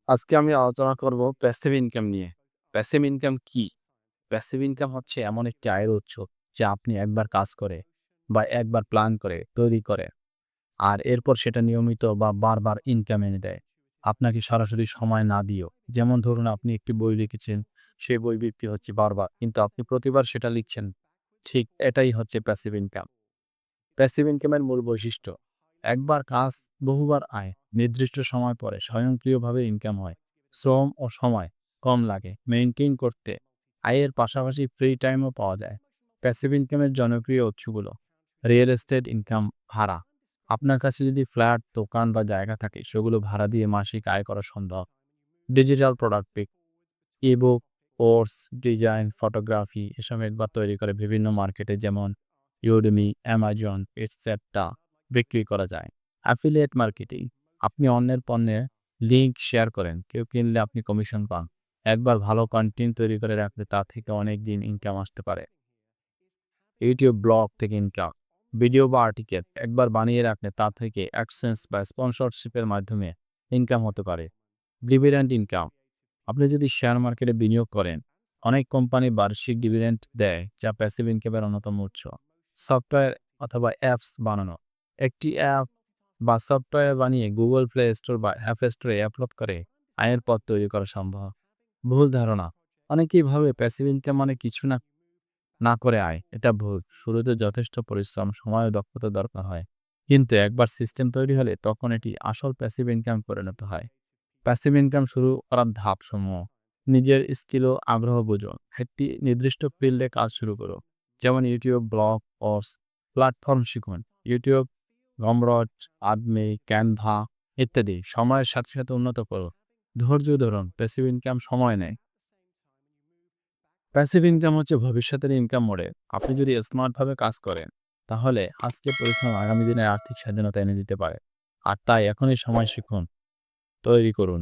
আজকে আমি আলোচনা করব প্যাসিভ ইনকাম নিয়ে। প্যাসিভ ইনকাম কি? প্যাসিভ ইনকাম হচ্ছে এমন একটি আয়ের উৎস যা আপনি একবার কাজ করে বা একবার প্ল্যান করে তৈরি করে আর এরপর সেটা নিয়মিত বা বারবার ইনকাম এনে দেয়। আপনাকে সরাসরি সময় না দিয়েও। যেমন ধরুন আপনি একটি বই লিখেছেন, সেই বই বিক্রি হচ্ছে বারবার কিন্তু আপনি প্রতিবার সেটা লিখছেন। ঠিক এটাই হচ্ছে প্যাসিভ ইনকাম। প্যাসিভ ইনকামের মূল বৈশিষ্ট্য একবার কাজ, বহুবার আয়, নির্দিষ্ট সময় পরে স্বয়ংক্রিয়ভাবে ইনকাম হয়, শ্রম ও সময় কম লাগে মেইনটেইন করতে, আয়ের পাশাপাশি ফ্রি টাইমও পাওয়া যায়। প্যাসিভ ইনকামের জনপ্রিয় উৎসগুলো রিয়েল এস্টেট ইনকাম, ভাড়া, আপনার কাছে যদি ফ্ল্যাট, দোকান বা জায়গা থাকে সেগুলো ভাড়া দিয়ে মাসিক আয় করা সম্ভব। Digital product, ebook, course, design, photography এসব একবার তৈরি করে বিভিন্ন মার্কেটে যেমন ইউডেমি, অ্যামাজন, এটসেট্রা বিক্রি করা যায়। অ্যাফিলিয়েট মার্কেটিং, আপনি অন্যের পণ্যের লিঙ্ক শেয়ার করেন, কেউ কিনলে আপনি কমিশন পান। একবার ভালো কন্টেন্ট তৈরি করে রাখলে তা থেকে অনেক দিন ইনকাম আসতে পারে। ইউটিউব ব্লগ থেকে ইনকাম, ভিডিও বা আর্টিকেল একবার বানিয়ে রাখলে তা থেকে অ্যাডসেন্স বা স্পন্সরশিপের মাধ্যমে ইনকাম হতে পারে। ডিভিডেন্ড ইনকাম, আপনি যদি শেয়ার মার্কেটে বিনিয়োগ করেন, অনেক কোম্পানি বার্ষিক ডিভিডেন্ড দেয় যা প্যাসিভ ইনকামের অন্যতম উৎস। সফটওয়্যার অথবা অ্যাপস বানানো, একটি অ্যাপ বা সফটওয়্যার বানিয়ে গুগল প্লে স্টোর বা অ্যাপ স্টোরে আপলোড করে আয়ের পথ তৈরি করা সম্ভব। ভুল ধারণা, অনেকেই ভাবে প্যাসিভ ইনকাম মানে কিছু না না করে আয়। এটা ভুল। শুরুতে যথেষ্ট পরিশ্রম, সময় ও দক্ষতা দরকার হয়, কিন্তু একবার সিস্টেম তৈরি হলে তখন এটি আসল প্যাসিভ ইনকাম পরিণত হয়। প্যাসিভ ইনকাম শুরু করার ধাপসমূহ: নিজের স্কিল ও আগ্রহ বুঝুন, একটি নির্দিষ্ট ফিল্ডে কাজ শুরু করুন, যেমন ইউটিউব, ব্লগ, কোর্স, প্ল্যাটফর্ম শিখুন, ইউটিউব, গমরট, আদমি, ক্যানভা ইত্যাদি। সময়ের সাথে সাথে উন্নত করুন, ধৈর্য ধরুন, প্যাসিভ ইনকাম সময় নেয়। প্যাসিভ ইনকাম হচ্ছে ভবিষ্যতের ইনকাম মডেল। আপনি যদি স্মার্টভাবে কাজ করেন, তাহলে আজকে পরিশ্রম আগামী দিনে আর্থিক স্বাধীনতা এনে দিতে পারে। আর তাই এখনই সময় শিখুন, তৈরি করুন।